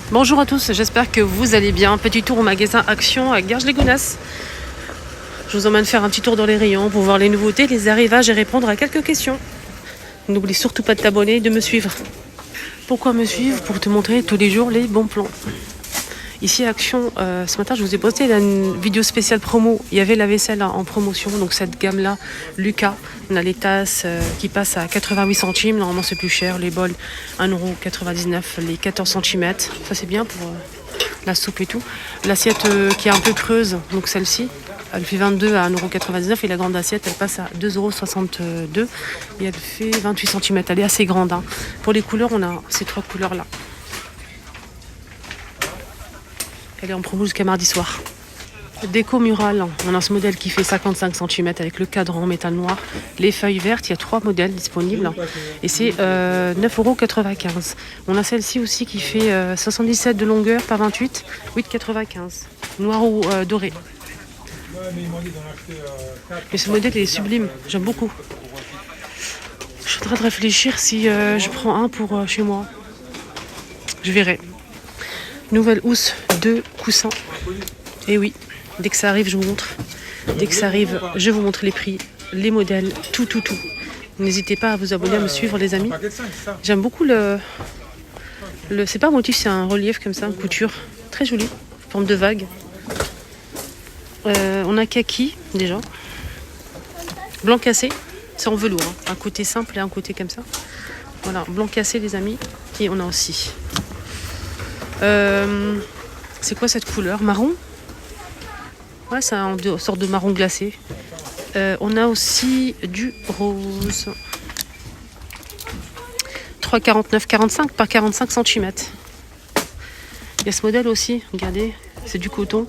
Bonjour à tous, j'espère que vous allez bien. Petit tour au magasin Action à Garges-les-Gonasses. Je vous emmène faire un petit tour dans les rayons pour voir les nouveautés, les arrivages et répondre à quelques questions. N'oublie surtout pas de t'abonner et de me suivre. Pourquoi me suivre? Pour te montrer tous les jours les bons plans. Ici à Action, ce matin je vous ai posté une vidéo spéciale promo. Il y avait la vaisselle en promotion, donc cette gamme-là, Lucas. On a les tasses qui passent à 88 centimes, normalement c'est plus cher. Les bols, 1,99 €, les 14 cm. Ça c'est bien pour la soupe et tout. L'assiette qui est un peu creuse, donc celle-ci, elle fait 22 à 1,99 € et la grande assiette elle passe à 2,62 € et elle fait 28 cm. Elle est assez grande. Hein. Pour les couleurs, on a ces trois couleurs-là. Elle est en promo jusqu'à mardi soir. Déco murale, on a ce modèle qui fait 55 cm avec le cadran en métal noir. Les feuilles vertes, il y a 3 modèles disponibles et c'est 9,95 €. On a celle-ci aussi qui fait 77 de longueur par 28, 8,95 €. Noir ou doré. Et ce modèle est sublime, j'aime beaucoup. Je suis en train de réfléchir si je prends un pour chez moi. Je verrai. Nouvelle housse, 2 coussins. Et oui, dès que ça arrive, je vous montre. Dès que ça arrive, je vous montre les prix, les modèles, tout. N'hésitez pas à vous abonner, à me suivre, les amis. J'aime beaucoup le c'est pas un motif, c'est un relief comme ça, une couture. Très joli, forme de vague. On a kaki, déjà. Blanc cassé, c'est en velours. Hein. Un côté simple et un côté comme ça. Voilà, blanc cassé, les amis. Et on a aussi... c'est quoi cette couleur? Marron? Ouais, c'est une sorte de marron glacé. On a aussi du rose. 3,49-45 par 45 cm. Il y a ce modèle aussi, regardez, c'est du coton.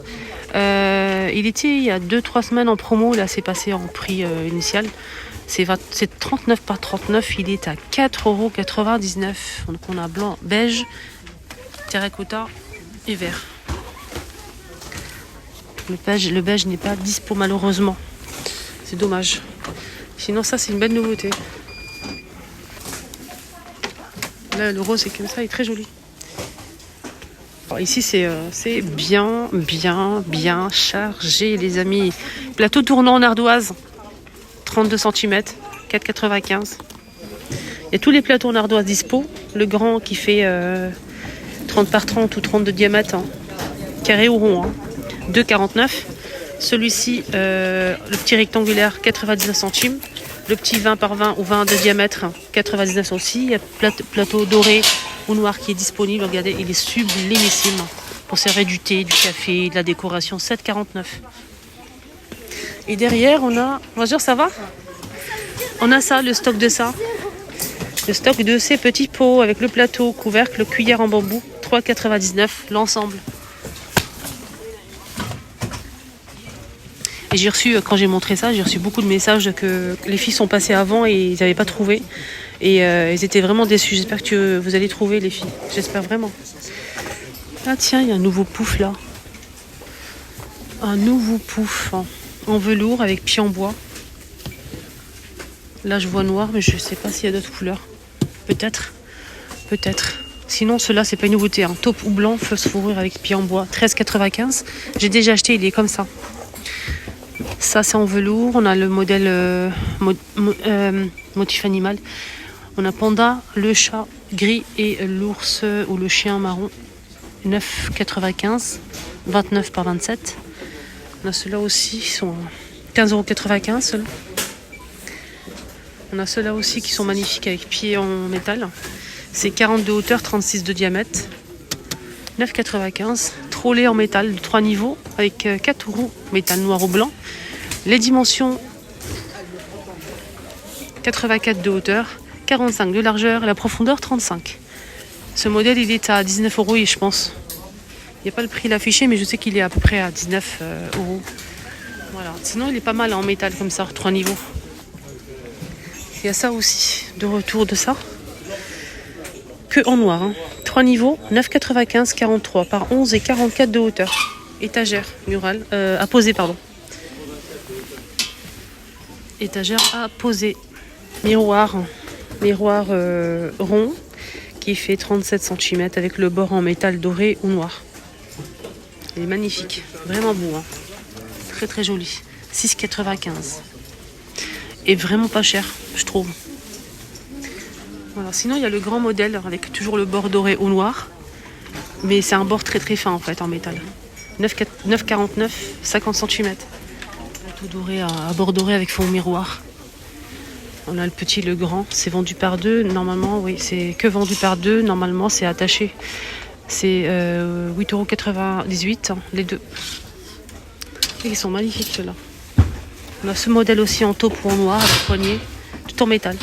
Il était il y a 2-3 semaines en promo, là c'est passé en prix initial. C'est 39 par 39, il est à 4,99 €. Donc on a blanc, beige, terracotta et vert. Le beige n'est pas dispo malheureusement. C'est dommage. Sinon ça c'est une belle nouveauté. Là le rose c'est comme ça, il est très joli. Alors, ici c'est bien chargé les amis. Plateau tournant en ardoise. 32 cm, 4,95 €. Il y a tous les plateaux en ardoise dispo. Le grand qui fait 30 par 30 ou 30 de diamètre, hein. Carré ou rond, hein. 2,49 €. Celui-ci, le petit rectangulaire, 99 centimes. Le petit 20 par 20 ou 20 de diamètre, 99 aussi. Il y a plateau doré ou noir qui est disponible. Regardez, il est sublimissime. Pour servir du thé, du café, de la décoration, 7,49 €. Et derrière, on a... Bonjour, ça va? On a ça, le stock de ça. Le stock de ces petits pots avec le plateau, couvercle, cuillère en bambou, 3,99 € l'ensemble. Et j'ai reçu, quand j'ai montré ça, j'ai reçu beaucoup de messages que les filles sont passées avant et ils n'avaient pas trouvé. Et ils étaient vraiment déçus. J'espère que vous allez trouver, les filles. J'espère vraiment. Ah tiens, il y a un nouveau pouf là. Un nouveau pouf en velours avec pied en bois. Là, je vois noir, mais je ne sais pas s'il y a d'autres couleurs. Peut-être. Sinon, ceux-là, c'est pas une nouveauté. Hein. Taupe ou blanc, fausse fourrure avec pied en bois. 13,95 €. J'ai déjà acheté, il est comme ça. Ça, c'est en velours. On a le modèle motif animal. On a panda, le chat gris et l'ours ou le chien marron. 9,95 €. 29 par 27. On a ceux-là aussi, qui sont 15,95 €. On a ceux-là aussi qui sont magnifiques avec pieds en métal. C'est 40 de hauteur, 36 de diamètre. 9,95 €. Trolley en métal de 3 niveaux avec 4 roues, métal noir ou blanc. Les dimensions 84 de hauteur, 45 de largeur et la profondeur 35. Ce modèle il est à 19 € je pense. Il n'y a pas le prix affiché mais je sais qu'il est à peu près à 19 €. Voilà. Sinon il est pas mal en métal comme ça, 3 niveaux. Il y a ça aussi, de retour de ça. Que en noir. Hein. 3 niveaux, 9,95 €, 43 par 11 et 44 de hauteur. Étagère murale, à poser, pardon. Étagère à poser. Miroir rond qui fait 37 cm avec le bord en métal doré ou noir. Il est magnifique, vraiment beau, hein. Très très joli. 6,95. Et vraiment pas cher, je trouve. Voilà. Sinon, il y a le grand modèle avec toujours le bord doré ou noir. Mais c'est un bord très très fin en fait, en métal. 9,49, 50 cm. Tout doré à bord doré avec fond miroir. On a le petit, le grand. C'est vendu par deux. Normalement, oui, c'est que vendu par deux. Normalement, c'est attaché. C'est 8,98 €, les deux. Et ils sont magnifiques ceux-là. On a ce modèle aussi en taupe ou en noir avec poignée, tout en métal.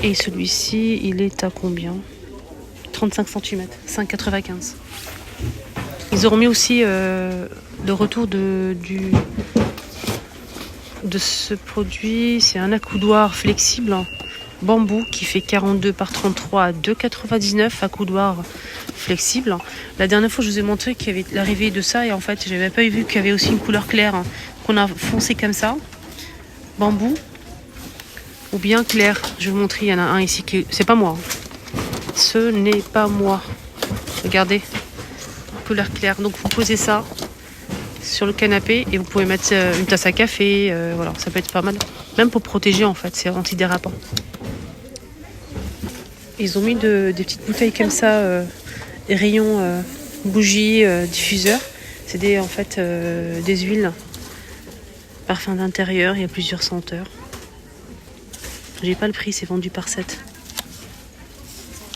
Et celui-ci, il est à combien? 35 cm, 5,95. Ils auront mis aussi le retour de ce produit. C'est un accoudoir flexible en bambou qui fait 42 par 33 à 2,99 €. Accoudoir flexible. La dernière fois, je vous ai montré qu'il y avait l'arrivée de ça et en fait, j'avais pas vu qu'il y avait aussi une couleur claire, hein, qu'on a foncé comme ça. Bambou ou bien clair. Je vais vous montrer. Il y en a un ici qui, c'est pas moi. Ce n'est pas moi. Regardez, couleur claire. Donc vous posez ça sur le canapé et vous pouvez mettre une tasse à café. Voilà, ça peut être pas mal. Même pour protéger en fait, c'est antidérapant. Ils ont mis des petites bouteilles comme ça, des rayons bougies, diffuseurs. C'est en fait des huiles, parfum d'intérieur. Il y a plusieurs senteurs. J'ai pas le prix, c'est vendu par 7.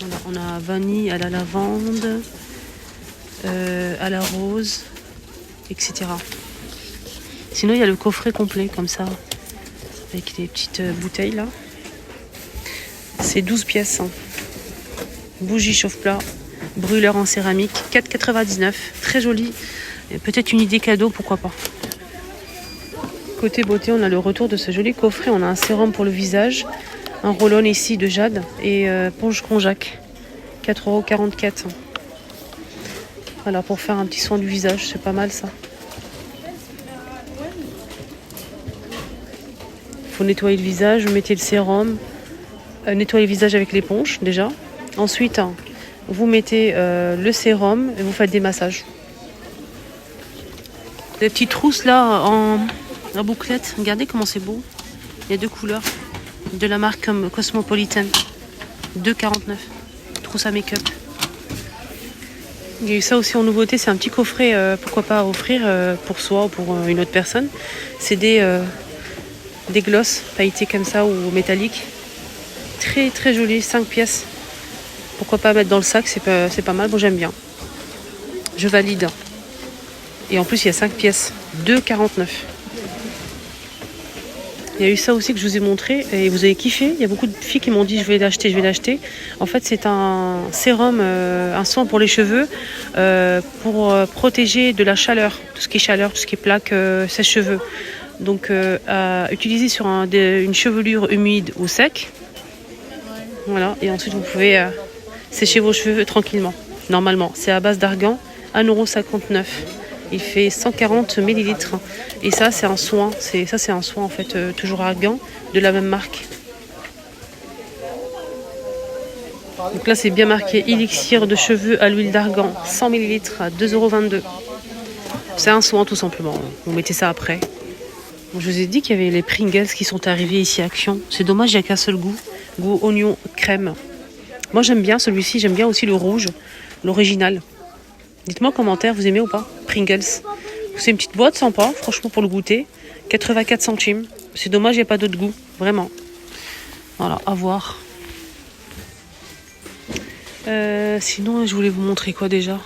Voilà, on a vanille à la lavande, à la rose, etc. Sinon, il y a le coffret complet, comme ça, avec des petites bouteilles, là. C'est 12 pièces. Hein. Bougie chauffe-plat, brûleur en céramique, 4,99. Très joli. Peut-être une idée cadeau, pourquoi pas. Côté beauté, on a le retour de ce joli coffret. On a un sérum pour le visage, un roll-on ici de jade et ponge konjac, 4,44 €. Voilà, pour faire un petit soin du visage, c'est pas mal ça. Il faut nettoyer le visage, vous mettez le sérum, nettoyez le visage avec l'éponge déjà. Ensuite, vous mettez le sérum et vous faites des massages. Des petites trousses là en bouclette, regardez comment c'est beau. Il y a deux couleurs de la marque Cosmopolitan, 2,49 €. Trousse à make-up. Il y a eu ça aussi en nouveauté, c'est un petit coffret, pourquoi pas offrir pour soi ou pour une autre personne. C'est des glosses pailletées comme ça ou métalliques. Très très joli, 5 pièces. Pourquoi pas mettre dans le sac, c'est pas mal, bon j'aime bien. Je valide. Et en plus il y a 5 pièces, 2,49 €. Il y a eu ça aussi que je vous ai montré et vous avez kiffé. Il y a beaucoup de filles qui m'ont dit je vais l'acheter. En fait c'est un sérum, un soin pour les cheveux pour protéger de la chaleur, tout ce qui est chaleur, tout ce qui est plaques, sèche-cheveux. Donc à utiliser sur une chevelure humide ou sec. Voilà, et ensuite vous pouvez sécher vos cheveux tranquillement. Normalement, c'est à base d'argan, 1,59 €. Il fait 140 ml. Et ça, c'est un soin. C'est un soin, en fait, toujours argan, de la même marque. Donc là, c'est bien marqué élixir de cheveux à l'huile d'argan, 100 ml à 2,22 €. C'est un soin, tout simplement. Vous mettez ça après. Bon, je vous ai dit qu'il y avait les Pringles qui sont arrivés ici à Action. C'est dommage, il n'y a qu'un seul goût. Goût oignon crème. Moi, j'aime bien celui-ci. J'aime bien aussi le rouge, l'original. Dites-moi en commentaire, vous aimez ou pas Pringles. C'est une petite boîte sympa, franchement, pour le goûter. 84 centimes. C'est dommage, il n'y a pas d'autre goût. Vraiment. Voilà, à voir. Sinon, je voulais vous montrer quoi déjà?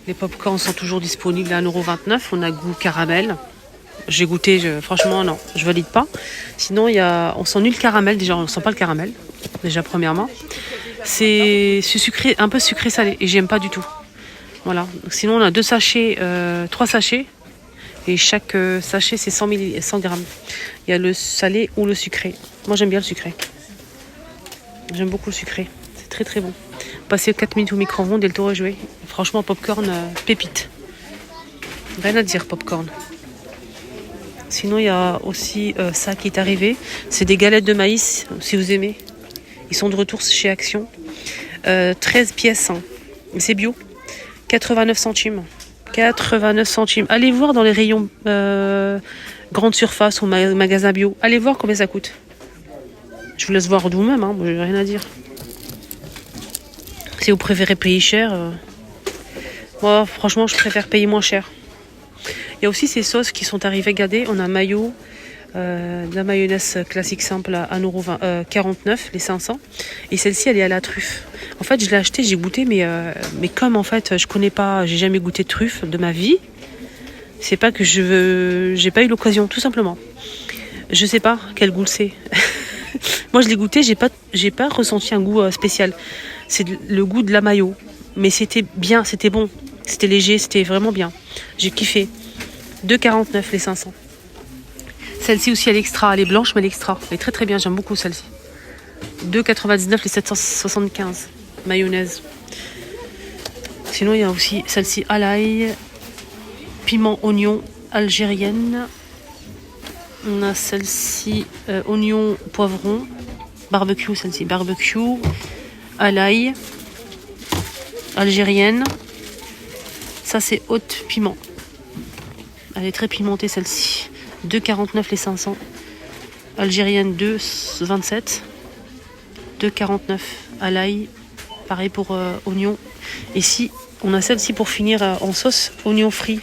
Les pop-corns sont toujours disponibles à 1,29 €. On a goût caramel. J'ai goûté, franchement, non, je valide pas. Sinon, on sent nul caramel. Déjà, on sent pas le caramel. Déjà, premièrement. C'est sucré, un peu sucré-salé. Et j'aime pas du tout. Voilà. Donc, sinon, on a 3 sachets. Et chaque sachet, c'est 100 grammes. Il y a le salé ou le sucré. Moi, j'aime bien le sucré. J'aime beaucoup le sucré. C'est très, très bon. Passer 4 minutes au micro-ondes et le tour est joué. Franchement, popcorn, pépite. Rien à dire, popcorn. Sinon, il y a aussi ça qui est arrivé. C'est des galettes de maïs, si vous aimez. Ils sont de retour chez Action. 13 pièces. Hein. C'est bio. 89 centimes. 89 centimes. Allez voir dans les rayons grande surface ou magasin bio. Allez voir combien ça coûte. Je vous laisse voir de vous-même. Hein. Moi, j'ai rien à dire. Si vous préférez payer cher, moi, franchement, je préfère payer moins cher. Il y a aussi ces sauces qui sont arrivées. Regardez, on a mayo, de la mayonnaise classique simple à 1,49 €, les 500. Et celle-ci, elle est à la truffe. En fait, je l'ai achetée, j'ai goûté, mais comme en fait, je connais pas, j'ai jamais goûté de truffe de ma vie. C'est pas que j'ai pas eu l'occasion, tout simplement. Je sais pas quel goût c'est. Moi, je l'ai goûté, j'ai pas ressenti un goût spécial. C'est le goût de la mayo, mais c'était bien, c'était bon, c'était léger, c'était vraiment bien. J'ai kiffé. 2,49 les 500. Celle-ci aussi, elle est extra, elle est blanche, mais elle est extra. Elle est très très bien, j'aime beaucoup celle-ci. 2,99 les 775. Mayonnaise. Sinon, il y a aussi celle-ci à l'ail, piment, oignon, algérienne. On a celle-ci, oignon, poivron, barbecue, celle-ci, barbecue, à l'ail, algérienne. Ça, c'est haute piment. Elle est très pimentée, celle-ci. 2,49 les 500. Algérienne, 2,27. 2,49 à l'ail. Pareil pour oignon. Et si on a celle-ci pour finir en sauce, oignon frit.